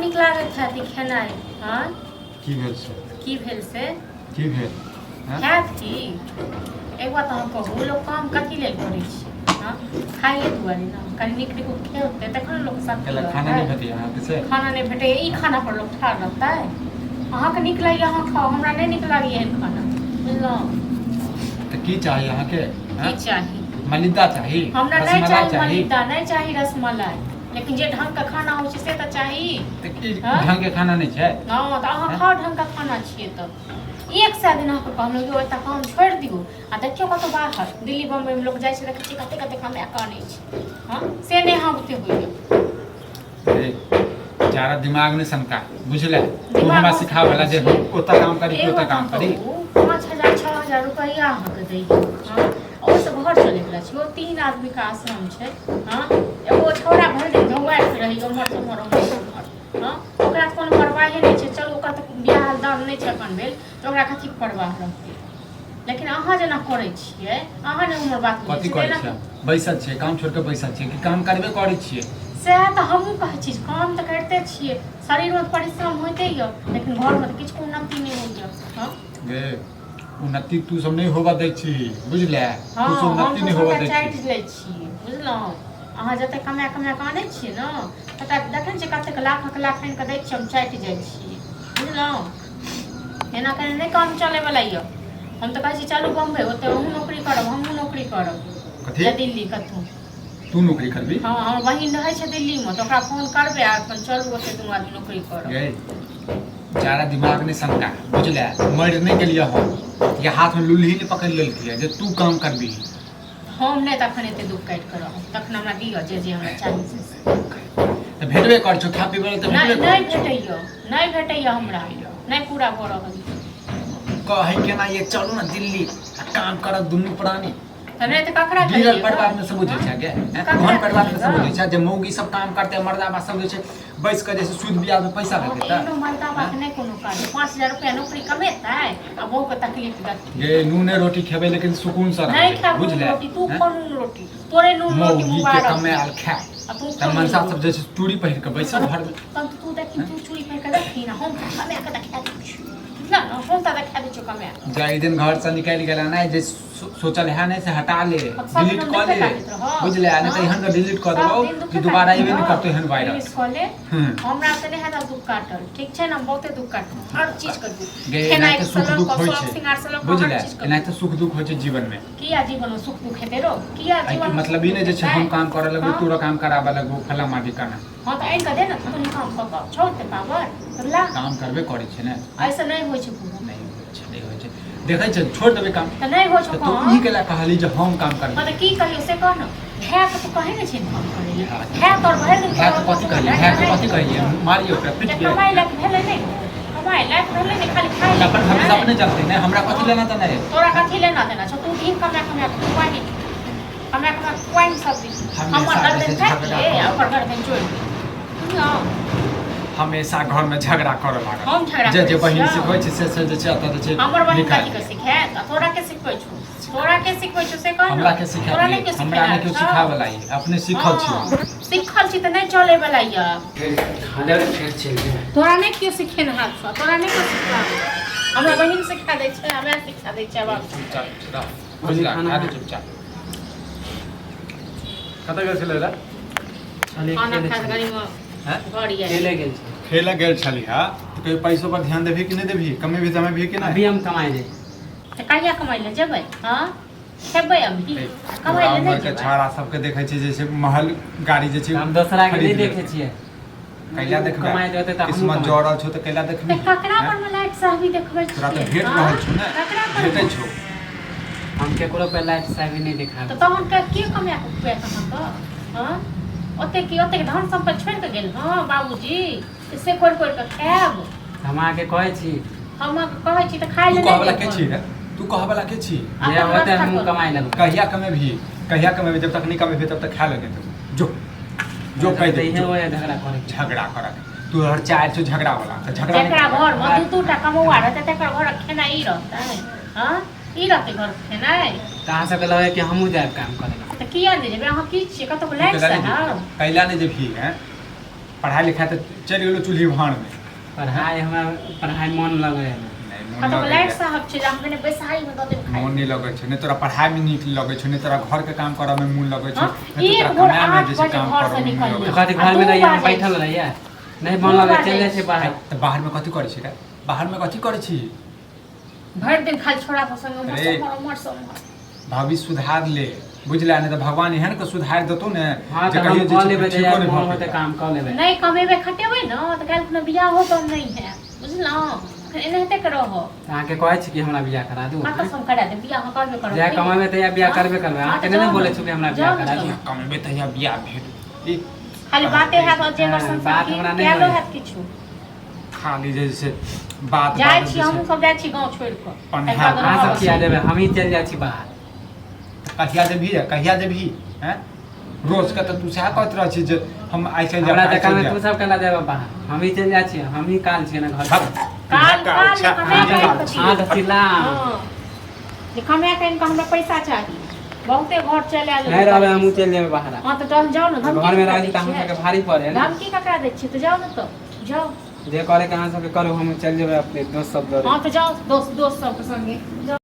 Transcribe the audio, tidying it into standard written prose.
नीक लागत है खेनाइ हाँ की भेल से की भेल से की भेल खायत की एक बात अहाँ कहू लोग काम कथी लेल करै छै हाँ खाइए दुआरे ना कनी नीक नीक खेतै तखन ने लोक सब केला खाना नहीं भेटैया अहाँके से खाना नहीं भेटै ई खाना पर लोग ठाढ़ रहतै अहाँके नीक लागैए अहाँ खाओ हमरा नहीं नीक लागैए एहन खाना बुझलहुँ तो की चाहिए अहाँके की चाही मलिदा चाही हमरा नहीं रसमलाई चाही मलिदा नहीं चाही रसमलाई लेकिन जे ढंग का खाना होइ छै से तऽ चाही तो की हाँ? ढंग के खाना नहीं छै हाँ तऽ अहाँ खाओ ढंग का खाना छियै तब एक सए दिन अहाँके कहलहुँ कि ओतऽ काम छोड़ि दियौ आ देखियौ कतौ बाहर दिल्ली बम्बईमे लोक जाइ छै देखै छियै कते कते कमाए कऽ आनै छै हाँ से नहीं अहाँ बुते होइए ए, जारा दिमाग ने सनका बुझले तू हमरा सिखावला जे ओतऽ काम करी कि ओतऽ काम करी 5,000 6,000 रुपैया अहाँके दैए हाँ ओहिसँ घर चलैवला छै ओ 3 आदमीके आश्रम छै हाँ एगो छौड़ा भरि दिन घुमाइत रही उम्हर से उम्हर उम्हर से उम्हर हाँ ओकरा तऽ कोनो परवाहे नहीं छै चलू ओकर तऽ बियाह दान नहीं छै अपन भेल तऽ ओकरा कथी परवाह रहतै लेकिन अहाँ जेना करै छियै अहाँ ने उम्र बात कथी करै छियै बैसल छियै काम छोड़ के बैसल छियै कि काम करबे करै छियै सएह तऽ हमहूँ कहै छी काम तऽ करिते छियै शरीरमे परिश्रम होइते यऽ लेकिन घरमे तऽ किछु उन्नति नहीं होइए हाँ गे उन्नति तू सब नहीं होबा दै छी बुझले हाँ तू सब हम उन्नति तऽ नहीं होबा सबटा दै छी चाटि लै छियै बुझलहुँ अहाँ जते कमा कऽ आनै छियै ने तटा देखै छियै कतेक लाखक लाख आनि कऽ दै छियै हम चाटि जाइ छियै बुझलहुँ एना केना नहीं काम चलैवला यऽ हम तऽ कहै छी चलू बम्बई ओतऽ अहूँ नौकरी करब हमहूँ नौकरी करब कथी या दिल्ली कतहु तू नौकरी करबी हाँ हमर बहिन रहै छै दिल्लीमे तऽ ओकरा फोन करबै आ अपन चलू ओतऽ दुनू आदमी नौकरी करब गे जारा दिमाग ने सनका बुझले मर नहीं गेलियै हम ये हाथ में लुल्ही ने पकड़ लेलकै जे तू काम करबी हम नहीं तखन एते दुख काटि कऽ रहब तखन हमरा दिअ जे जे हमरा चाही से तऽ भेटबे कर छौ खा पीबै तऽ नहीं भेटबे नहीं कर भेटैए नहीं भेटैए हमरा नहीं पूरा भऽ रहल कहै केना ये चलू ना दिल्ली आ काम करब दुनू प्राणी हमने तो ककरा गिरल परिवार में सब बुझै छै गे घर परिवार में सब बुझै छै जे मौगी सब काम करते मर्दाबा सब जे छै बैस के जैसे सूद ब्याज में पैसा भेटै एनो मर्दा बात नहीं कोनो काज 5,000 रुपया नौकरी कमेतै आ बहू के तकलीफ देतै गे नूने रोटी खेबै लेकिन सुकून से नहीं रहबै खाबू बुझले रोटी तू खो नून रोटी तोरे नून रोटी मौगी के मुबारक कमायल खा आ तू त मनसा सब जे छै चूड़ी पहिर के बैसल घर में तब तू देखी तू चूड़ी पहिर के देखी ना हम कमे के देखा दै छी ना हम त देखा दै छी कमे जाई दिन घर से निकल गेला ना जे सोचल है नहीं से हटा ले डिलीट कर ले बुझले नहीं तो एहन के डिलीट कर देबो कि दोबारा एबे नहीं करतो एहन वायरस डिलीट कर ले हमरा से नहीं है दुख काटल ठीक छै ना बहुते दुख काटल हर चीज कर दू गे नहीं तो सुख दुख होय छै बुझले नहीं तो सुख दुख होय छै जीवन में किया जीवन में सुख दुख हेते रो किया जीवन मतलब ई नहीं जे छै हम काम करे लगबो तोरा काम कराबे लगबो फला माटी काना हां त आइन क दे ना तू नहीं काम कर छोड़ते पावर ला काम करबे करे छै ने ऐसा नहीं होय छै पूरा नहीं होय छै देखै छै छोड़ देबे काम त नहीं होय छै तो ई केला कहली जे हम काम करबे त की कहियो से कह ना है तो कहै नै छै काम करे है तोर भर दिन है तो कथी कहिए मारियो ओकरा पिट के कमाई लायक भेले नहीं कमाई लायक भेले नहीं खाली खाई अपन हम अपने जानते हैं हमरा कथी लेना त नहीं तोरा कथी लेना देना छ तू दिन कमा तू पानी कमा कोइन सब दिन हमर गर्दन काट ले ओकर गर्दन जोड़ ना हमेशा घर में झगड़ा करे लागल हम झगड़ा जे बहिन सिखबै छै से जे छै अत जे छै हमर बहिन कथी के सिखे त तोरा के सिखबै छु तोरा के सिखबै छु से कह हमरा के सिखा हमरा नहीं के सिखावला है अपने सीखल छी सिखल छी त नहीं चले वाला या खाना फेर चल गया तोरा नहीं क्यों सिखे न हाथ से तोरा नहीं क्यों सिखा हमरा बहिन सिखा दै छै हमरा सिखा दै छै बाप चुपचाप बुझला आदि चुपचाप कत गेल छलै रे खाना खा गरी में गाड़ी खेले गेल छी खेला गेल छली हां तो कहीं पैसों पर ध्यान देबी कि नहीं देबी कमे भी समय भी कि नहीं अभी हम कमाई दे त कहिया कमाई ले जेबै हां खेबै अभी कमाई ले नहीं के जेबै छाड़ा सबके देखै छै जैसे महल गाड़ी जे छै हम दोसरा के नहीं देखे छियै कैला देखबे कमाई देते त हम किस्मत जोड़ल छौ त कैला देखबी ककरा पर में लाइट साहबी देखबै तोरा त भेट रहल छौ ने ककरा पर भेटै छौ हम केकरो पे लाइट से भी नहीं देखा त तहन के कमाया के पे कहां का हां ओते धन संपत्ति छोड़ के गेल हां बाबूजी से कोर के खायब हम आके कहै छी हम कहै छी त खाइ ले तू कहबला के छी रे तू कहबला के छी ये होते हम कमाई लेब कहिया कमे भी जब तक नहीं कमेबे तब तक खा लेने जो जो कह दे इहे होय झगड़ा करे झगड़ा कर तू हर चार से झगड़ा वाला त झगड़ा जेकरा घर में दू टा कमौआ रहते तेकर घर खेना ई रहता है हां ई रहते घर खेना कहां से कहलो है कि हमहू जाय काम करे त किया दे जेबे अहाँ की छी कतौ लाइट से हां कैला ने जे भी है पढ़ाई लिखाई तो चल गेलो चूल्ही भाड़ में पढ़ाई हमरा पढ़ाई मन लगे है नहीं, हाँ तो मन लाइट लगे साहब छै हम कने बैसाई में दे खाई मन नहीं लगे छै नहीं तोरा पढ़ाई में नीक लगे छै नहीं तोरा घर के काम करे में मन लगे छै हाँ, नहीं एक तोरा भोर कमाए में 8 जैसे बजे काम घर से करे में मन निकल लगे तो कथी घर में रहिए हम बैठल रहिए नहीं मन लगे चल जाइ छै बाहर तो बाहर में कथी करे छी रे बाहर में कथी करे छी भर दिन खाली छोड़ा के संग अरे। मर सब भाभी सुधार ले बुझला नहीं तो भगवान एहन के सुधार देतो ने हां जे तो कहियो हम जे कॉल छै लेबे ठीको यार नहीं मन भऽ होते पेतै। काम कॉल लेबे नहीं कमेबे खटेबै न तो काल कोनो बियाह हो तो नहीं है बुझलौ एनाहिते करो हो अहाँ के कहै छी कि हमरा बियाह करा दू हां तो हम करा दे बियाह करबे करो जे कमाबे त या बियाह करबे करबे अहाँ के नहीं बोले छी कि हमरा बियाह करा दू कमेबे तहिया बियाह भेट ई खाली बातें है तो जे वर्षन बात हमरा नहीं क्या लो होइए। है किछु खाली जैसे बात जाय बात छी हम सब जाय छी गांव छोड़ के पन्हा, अहाँ सब किया देबे हम ही चल जाइ छी बाहर कहिया देबही हैं रोज का तो तू सह कहत रह छी जे हम आइ चल हमरा जा जकाँ में तू सब केला देबे बाहर हम ही चल जाइ छी हम ही काल छी ना घर काल हां तो चिल्ला दिखामे कहीं का हमरा पैसा चाहिए बहुते घर चले आलो नहीं रहबे हम चल जेबे बाहर हां तो चल जाओ ना घर में रह जी त हम सबके भारी पड़े ना धमकी ककरा दै छी तो जाओ ना तो जाओ जे करे के अहाँ सबके करू हम चल जेबे अपने दोस्त सब दौड़े हां तो जाओ दोस्त सब के संगे जाओ